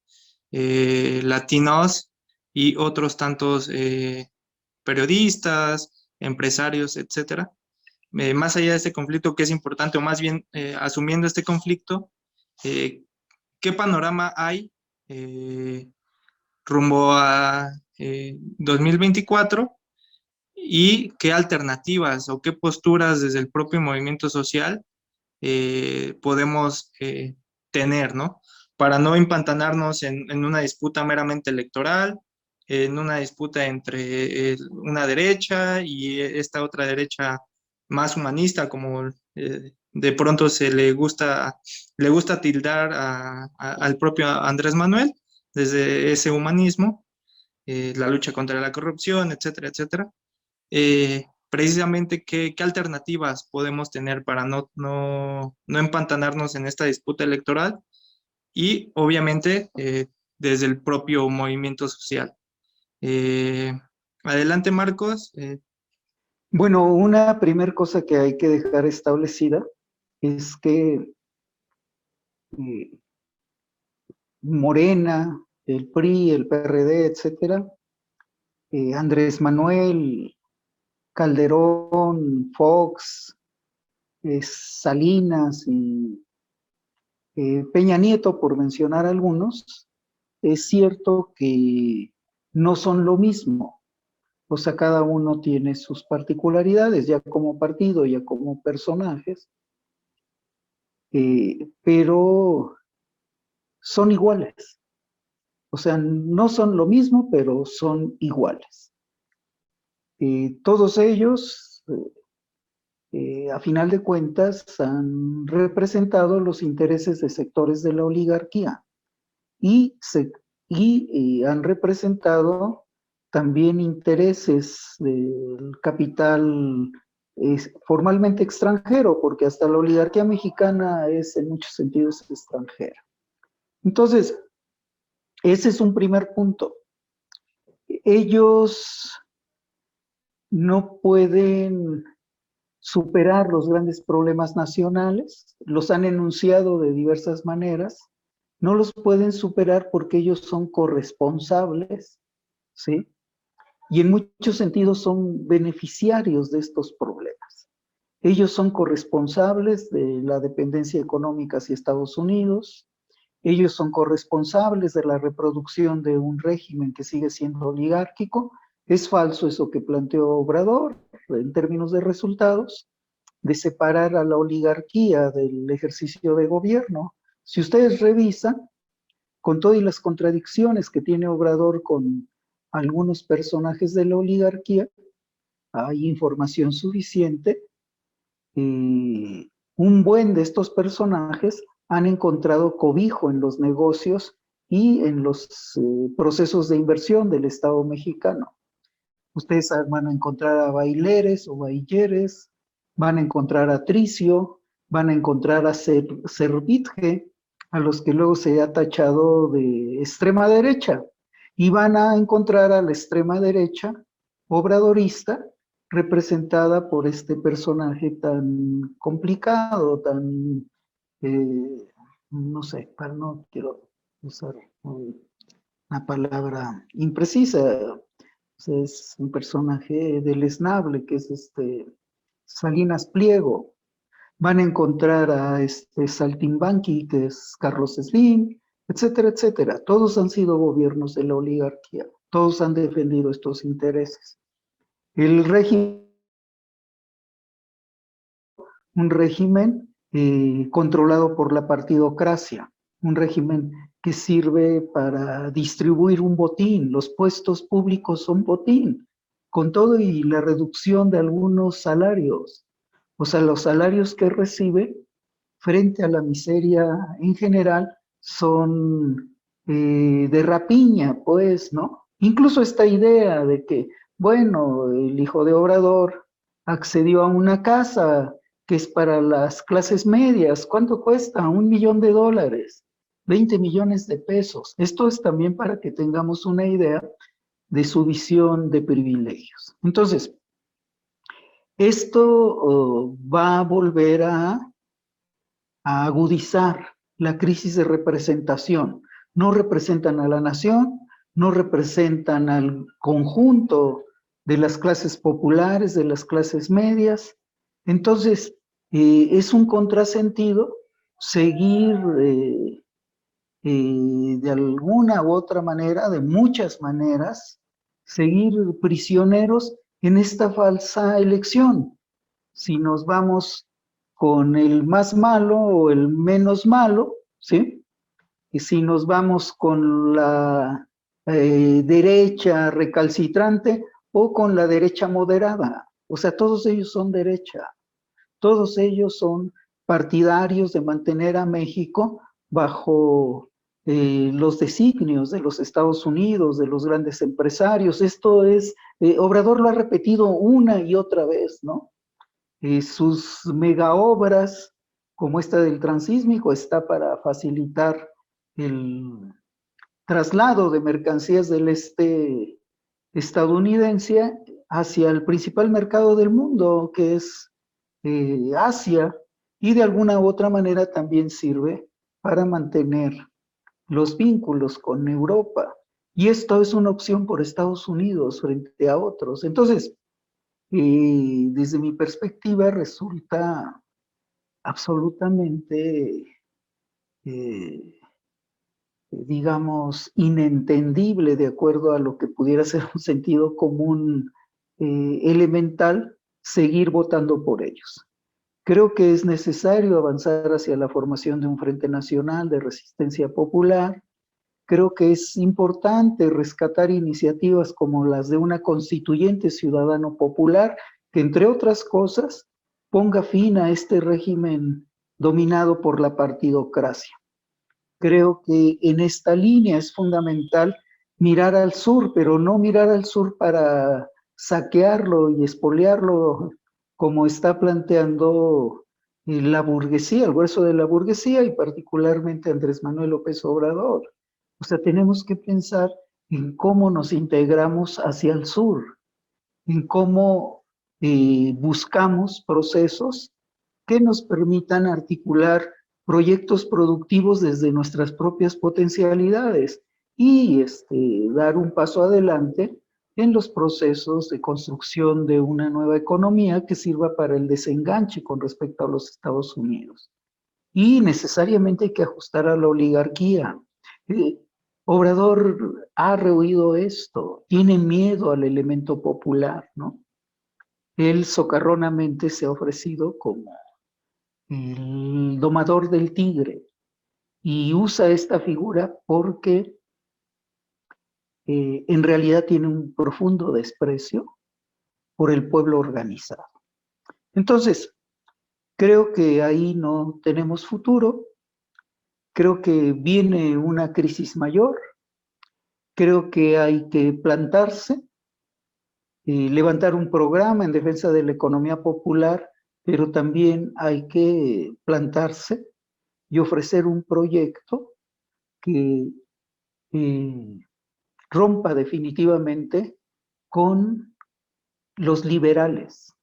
latinos y otros tantos periodistas, empresarios, etcétera. Más allá de este conflicto, ¿qué es importante? O más bien, asumiendo este conflicto, ¿qué panorama hay rumbo a 2024 y qué alternativas o qué posturas desde el propio movimiento social podemos tener, ¿no? Para no empantanarnos en una disputa meramente electoral, en una disputa entre una derecha y esta otra derecha más humanista, como de pronto le gusta tildar al propio Andrés Manuel desde ese humanismo, la lucha contra la corrupción, etcétera, etcétera. Precisamente qué alternativas podemos tener para no empantanarnos en esta disputa electoral y obviamente desde el propio movimiento social. Eh, Adelante, Marcos. Bueno, una primera cosa que hay que dejar establecida es que Morena, el PRI, el PRD, etcétera, Andrés Manuel, Calderón, Fox, Salinas y Peña Nieto, por mencionar algunos, es cierto que no son lo mismo. O sea, cada uno tiene sus particularidades, ya como partido, ya como personajes, pero son iguales. O sea, no son lo mismo, pero son iguales. Todos ellos, a final de cuentas, han representado los intereses de sectores de la oligarquía y han representado también intereses del capital formalmente extranjero, porque hasta la oligarquía mexicana es en muchos sentidos extranjera. Entonces, ese es un primer punto. Ellos no pueden superar los grandes problemas nacionales, los han enunciado de diversas maneras, no los pueden superar porque ellos son corresponsables, ¿sí? Y en muchos sentidos son beneficiarios de estos problemas. Ellos son corresponsables de la dependencia económica hacia Estados Unidos, ellos son corresponsables de la reproducción de un régimen que sigue siendo oligárquico. Es falso eso que planteó Obrador en términos de resultados, de separar a la oligarquía del ejercicio de gobierno. Si ustedes revisan, con todas las contradicciones que tiene Obrador con algunos personajes de la oligarquía, hay información suficiente. Un buen de estos personajes han encontrado cobijo en los negocios y en los procesos de inversión del Estado mexicano. Ustedes van a encontrar a Baileres o Bailleres, van a encontrar a Tricio, van a encontrar a Servitje, a los que luego se ha tachado de extrema derecha, y van a encontrar a la extrema derecha obradorista, representada por este personaje tan complicado, tan, no sé, no quiero usar una palabra imprecisa. Es un personaje deleznable, que es Salinas Pliego. Van a encontrar a Saltimbanqui, que es Carlos Slim, etcétera, etcétera. Todos han sido gobiernos de la oligarquía. Todos han defendido estos intereses. El régimen, un régimen controlado por la partidocracia, un régimen que sirve para distribuir un botín. Los puestos públicos son botín, con todo y la reducción de algunos salarios. O sea, los salarios que recibe frente a la miseria en general son de rapiña, pues, ¿no? Incluso esta idea de que, bueno, el hijo de Obrador accedió a una casa que es para las clases medias. ¿Cuánto cuesta? $1 millón, 20 millones de pesos. Esto es también para que tengamos una idea de su visión de privilegios. Entonces, esto va a volver a agudizar la crisis de representación. No representan a la nación, no representan al conjunto de las clases populares, de las clases medias. Entonces, es un contrasentido seguir de alguna u otra manera, de muchas maneras, seguir prisioneros en esta falsa elección. Si nos vamos con el más malo o el menos malo, ¿sí? Y si nos vamos con la derecha recalcitrante o con la derecha moderada, o sea, todos ellos son derecha, todos ellos son partidarios de mantener a México bajo los designios de los Estados Unidos, de los grandes empresarios. Esto es, Obrador lo ha repetido una y otra vez, ¿no? Sus megaobras, como esta del Transísmico, está para facilitar el traslado de mercancías del este estadounidense hacia el principal mercado del mundo, que es Asia, y de alguna u otra manera también sirve para mantener los vínculos con Europa. Y esto es una opción por Estados Unidos frente a otros. Entonces, desde mi perspectiva resulta absolutamente, digamos, inentendible de acuerdo a lo que pudiera ser un sentido común elemental, seguir votando por ellos. Creo que es necesario avanzar hacia la formación de un Frente Nacional de Resistencia Popular. Creo que es importante rescatar iniciativas como las de una constituyente ciudadano popular que, entre otras cosas, ponga fin a este régimen dominado por la partidocracia. Creo que en esta línea es fundamental mirar al sur, pero no mirar al sur para saquearlo y expoliarlo como está planteando la burguesía, el grueso de la burguesía y particularmente Andrés Manuel López Obrador. O sea, tenemos que pensar en cómo nos integramos hacia el sur, en cómo buscamos procesos que nos permitan articular proyectos productivos desde nuestras propias potencialidades y dar un paso adelante en los procesos de construcción de una nueva economía que sirva para el desenganche con respecto a los Estados Unidos. Y necesariamente hay que ajustar a la oligarquía. Obrador ha rehuido esto, tiene miedo al elemento popular, ¿no? Él socarronamente se ha ofrecido como el domador del tigre y usa esta figura porque en realidad tiene un profundo desprecio por el pueblo organizado. Entonces, creo que ahí no tenemos futuro, creo que viene una crisis mayor, creo que hay que plantarse, levantar un programa en defensa de la economía popular, pero también hay que plantarse y ofrecer un proyecto que rompa definitivamente con los liberales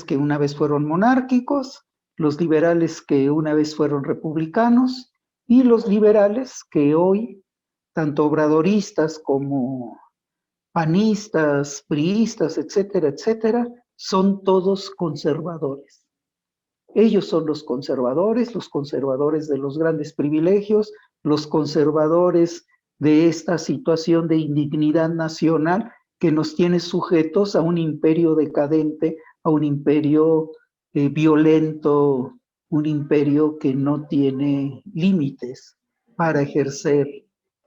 que una vez fueron monárquicos, los liberales que una vez fueron republicanos y los liberales que hoy, tanto obradoristas como panistas, priistas, etcétera, etcétera, son todos conservadores. Ellos son los conservadores de los grandes privilegios, los conservadores de esta situación de indignidad nacional que nos tiene sujetos a un imperio decadente, a un imperio violento, un imperio que no tiene límites para ejercer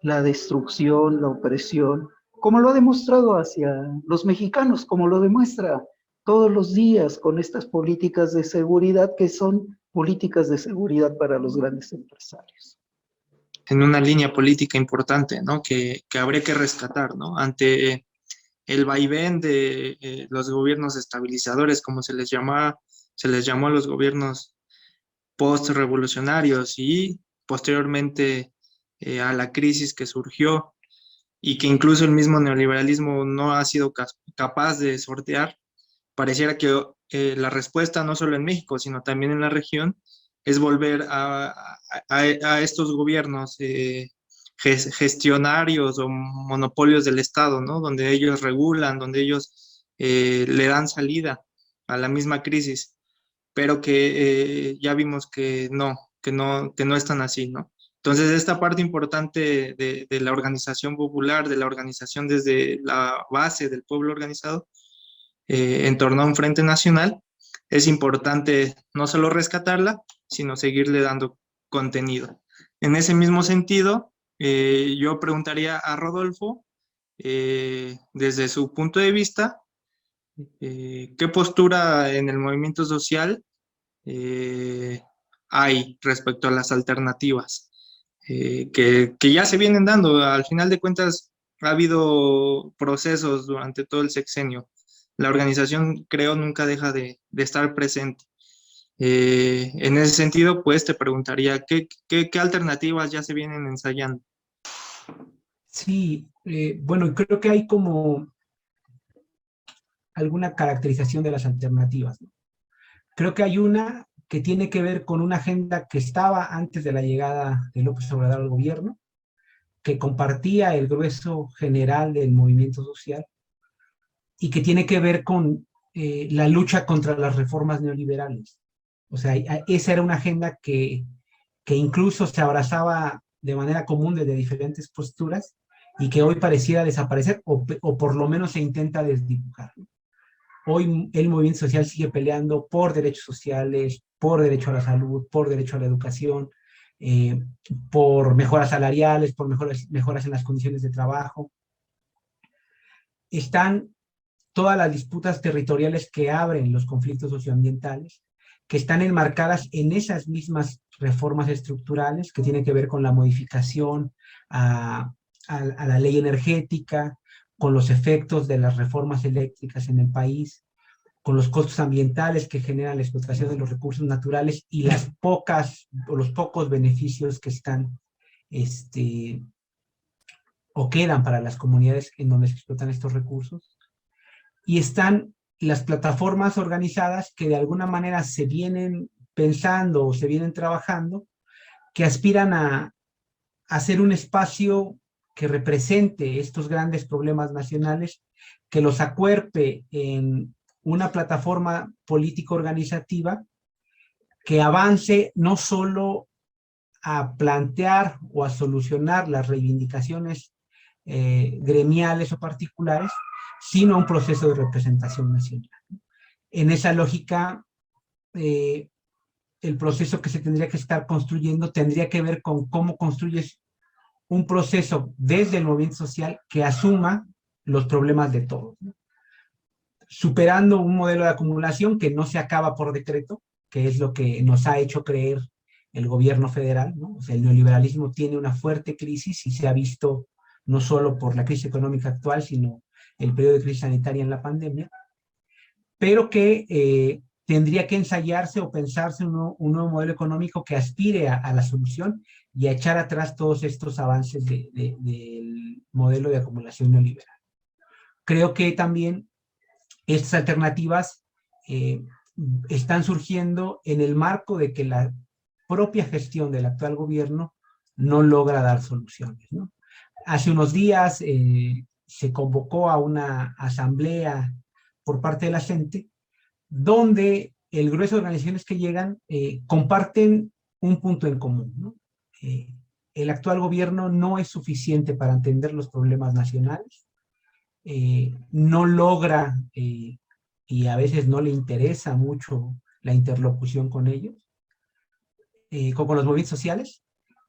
la destrucción, la opresión, como lo ha demostrado hacia los mexicanos, como lo demuestra todos los días con estas políticas de seguridad que son políticas de seguridad para los grandes empresarios. En una línea política importante, ¿no? Que habría que rescatar, ¿no? Ante el vaivén de los gobiernos estabilizadores, como se les llamó a los gobiernos post-revolucionarios y posteriormente a la crisis que surgió y que incluso el mismo neoliberalismo no ha sido capaz de sortear. Pareciera que la respuesta no solo en México, sino también en la región, es volver a estos gobiernos gestionarios o monopolios del Estado, ¿no? Donde ellos regulan, donde ellos le dan salida a la misma crisis, pero que ya vimos que no están así, ¿no? Entonces, esta parte importante de la organización popular, de la organización desde la base del pueblo organizado, en torno a un frente nacional, es importante no solo rescatarla, sino seguirle dando contenido. En ese mismo sentido, yo preguntaría a Rodolfo, desde su punto de vista, ¿qué postura en el movimiento social hay respecto a las alternativas que ya se vienen dando? Al final de cuentas, ha habido procesos durante todo el sexenio. La organización, creo, nunca deja de estar presente. En ese sentido, pues te preguntaría, ¿qué alternativas ya se vienen ensayando? Sí, bueno, creo que hay como alguna caracterización de las alternativas, ¿no? Creo que hay una que tiene que ver con una agenda que estaba antes de la llegada de López Obrador al gobierno, que compartía el grueso general del movimiento social y que tiene que ver con la lucha contra las reformas neoliberales. O sea, esa era una agenda que incluso se abrazaba de manera común desde diferentes posturas y que hoy pareciera desaparecer o por lo menos se intenta desdibujar. Hoy el movimiento social sigue peleando por derechos sociales, por derecho a la salud, por derecho a la educación, por mejoras salariales, por mejoras en las condiciones de trabajo. Están todas las disputas territoriales que abren los conflictos socioambientales, que están enmarcadas en esas mismas reformas estructurales que tienen que ver con la modificación a la ley energética, con los efectos de las reformas eléctricas en el país, con los costos ambientales que generan la explotación de los recursos naturales y las pocas o los pocos beneficios que están o quedan para las comunidades en donde se explotan estos recursos. Y están las plataformas organizadas que de alguna manera se vienen pensando o se vienen trabajando, que aspiran a hacer un espacio que represente estos grandes problemas nacionales, que los acuerpe en una plataforma político-organizativa que avance no solo a plantear o a solucionar las reivindicaciones gremiales o particulares, sino a un proceso de representación nacional. En esa lógica, el proceso que se tendría que estar construyendo tendría que ver con cómo construyes un proceso desde el movimiento social que asuma los problemas de todos, ¿no? Superando un modelo de acumulación que no se acaba por decreto, que es lo que nos ha hecho creer el gobierno federal, ¿no? O sea, el neoliberalismo tiene una fuerte crisis y se ha visto no solo por la crisis económica actual, sino el periodo de crisis sanitaria en la pandemia, pero que tendría que ensayarse o pensarse un nuevo modelo económico que aspire a la solución y a echar atrás todos estos avances del modelo de acumulación neoliberal. Creo que también estas alternativas están surgiendo en el marco de que la propia gestión del actual gobierno no logra dar soluciones, ¿no? Hace unos días se convocó a una asamblea por parte de la gente, donde el grueso de organizaciones que llegan comparten un punto en común, ¿no? el actual gobierno no es suficiente para entender los problemas nacionales, no logra y a veces no le interesa mucho la interlocución con ellos, con los movimientos sociales,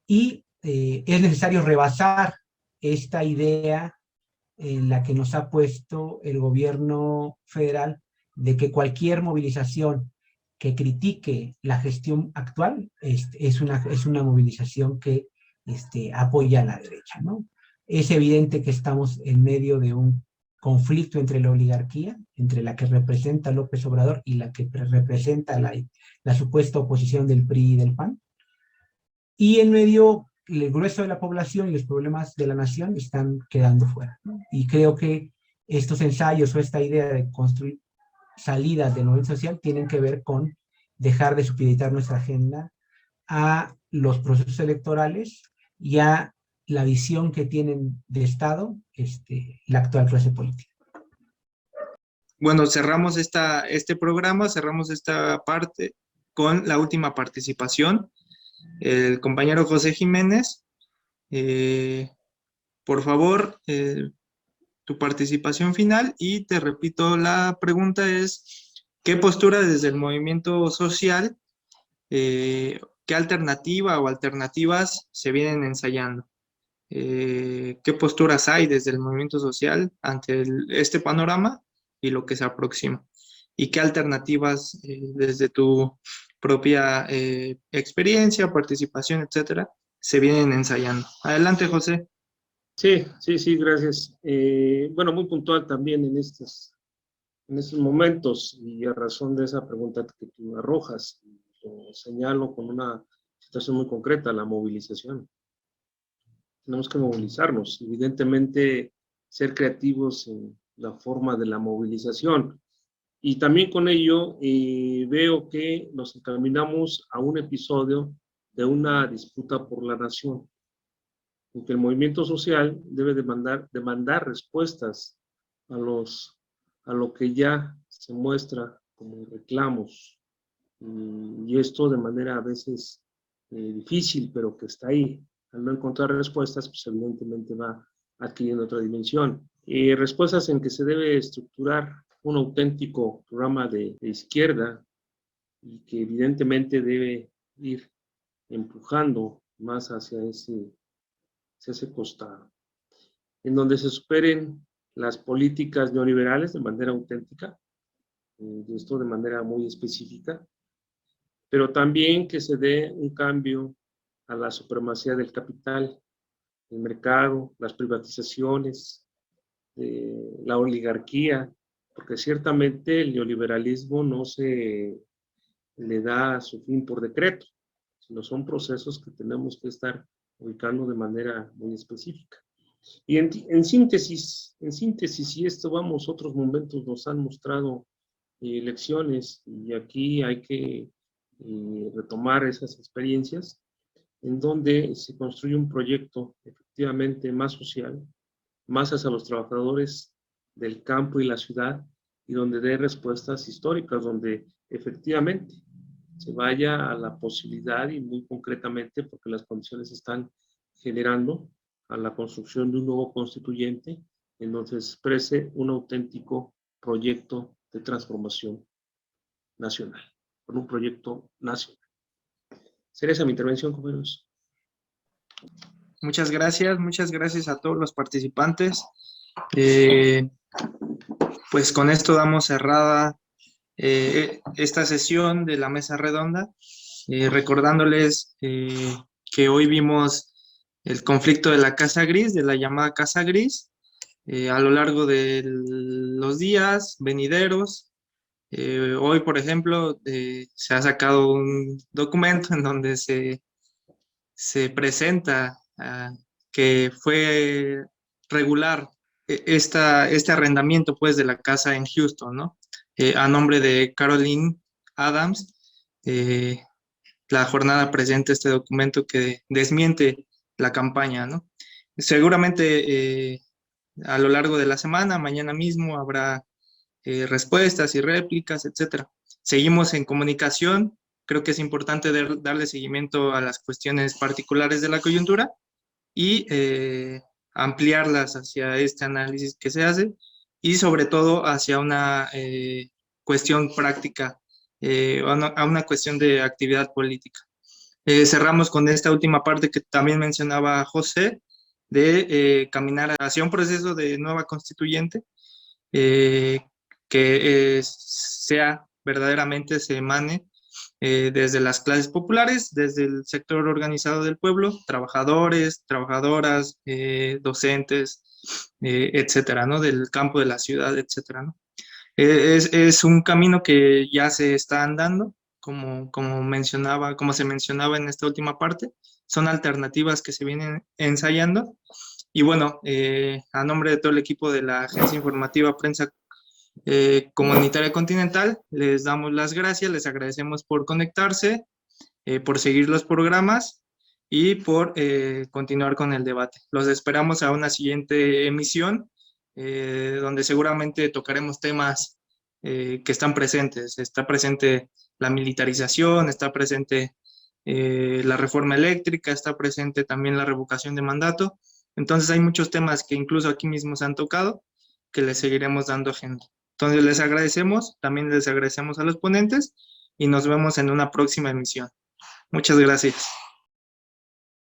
y es necesario rebasar esta idea en la que nos ha puesto el gobierno federal de que cualquier movilización que critique la gestión actual es una movilización que apoya a la derecha, ¿no? Es evidente que estamos en medio de un conflicto entre la oligarquía, entre la que representa López Obrador y la que representa la supuesta oposición del PRI y del PAN, y en medio el grueso de la población y los problemas de la nación están quedando fuera, ¿no? Y creo que estos ensayos o esta idea de construir salidas del movimiento social tienen que ver con dejar de supeditar nuestra agenda a los procesos electorales y a la visión que tienen de Estado la actual clase política. Bueno, cerramos este programa, cerramos esta parte con la última participación. El compañero José Jiménez, por favor, tu participación final, y te repito, la pregunta es, ¿qué postura desde el movimiento social, qué alternativa o alternativas se vienen ensayando? ¿Qué posturas hay desde el movimiento social ante este panorama y lo que se aproxima? ¿Y qué alternativas desde tu propia experiencia, participación, etcétera, se vienen ensayando? Adelante, José. Sí, gracias. Bueno, muy puntual también en estos momentos, y a razón de esa pregunta que tú arrojas, lo señalo con una situación muy concreta: la movilización. Tenemos que movilizarnos, evidentemente ser creativos en la forma de la movilización. Y también con ello veo que nos encaminamos a un episodio de una disputa por la nación, en que el movimiento social debe demandar respuestas a lo que ya se muestra como reclamos, y esto de manera a veces difícil, pero que está ahí. Al no encontrar respuestas, pues evidentemente va adquiriendo otra dimensión. Respuestas en que se debe estructurar un auténtico programa de izquierda, y que evidentemente debe ir empujando más hacia ese costado, en donde se superen las políticas neoliberales de manera auténtica, esto de manera muy específica, pero también que se dé un cambio a la supremacía del capital, el mercado, las privatizaciones, la oligarquía, porque ciertamente el neoliberalismo no se le da su fin por decreto, sino son procesos que tenemos que estar ubicando de manera muy específica. Y en síntesis, y esto vamos, otros momentos nos han mostrado lecciones, y aquí hay que retomar esas experiencias, en donde se construye un proyecto efectivamente más social, más hacia los trabajadores del campo y la ciudad, y donde dé respuestas históricas, donde efectivamente se vaya a la posibilidad, y muy concretamente, porque las condiciones están generando, a la construcción de un nuevo constituyente, en donde se exprese un auténtico proyecto de transformación nacional, con un proyecto nacional. ¿Sería esa mi intervención, compañeros? Muchas gracias a todos los participantes. Pues con esto damos cerrada esta sesión de la mesa redonda, recordándoles que hoy vimos el conflicto de la Casa Gris, de la llamada Casa Gris, a lo largo de los días venideros. Hoy, por ejemplo, se ha sacado un documento en donde se presenta que fue regular este arrendamiento, pues, de la casa en Houston, ¿no? A nombre de Caroline Adams. La jornada presenta este documento que desmiente la campaña, ¿no? Seguramente a lo largo de la semana, mañana mismo, habrá respuestas y réplicas, etcétera. Seguimos en comunicación. creo que es importante darle seguimiento a las cuestiones particulares de la coyuntura y ampliarlas hacia este análisis que se hace y sobre todo hacia una cuestión práctica, a una cuestión de actividad política. Cerramos con esta última parte que también mencionaba José, de caminar hacia un proceso de nueva constituyente que sea verdaderamente, se emane desde las clases populares, desde el sector organizado del pueblo, trabajadores, trabajadoras, docentes, etcétera, ¿no? Del campo de la ciudad, etcétera, ¿no? Es un camino que ya se está andando, como se mencionaba en esta última parte, son alternativas que se vienen ensayando. Y bueno, a nombre de todo el equipo de la Agencia Informativa Prensa Comunitaria Continental, les damos las gracias, les agradecemos por conectarse, por seguir los programas y por continuar con el debate. Los esperamos a una siguiente emisión, donde seguramente tocaremos temas que están presentes. Está presente la militarización, está presente la reforma eléctrica, está presente también la revocación de mandato. Entonces hay muchos temas que incluso aquí mismo se han tocado, que les seguiremos dando agenda. Entonces les agradecemos, también les agradecemos a los ponentes y nos vemos en una próxima emisión. Muchas gracias.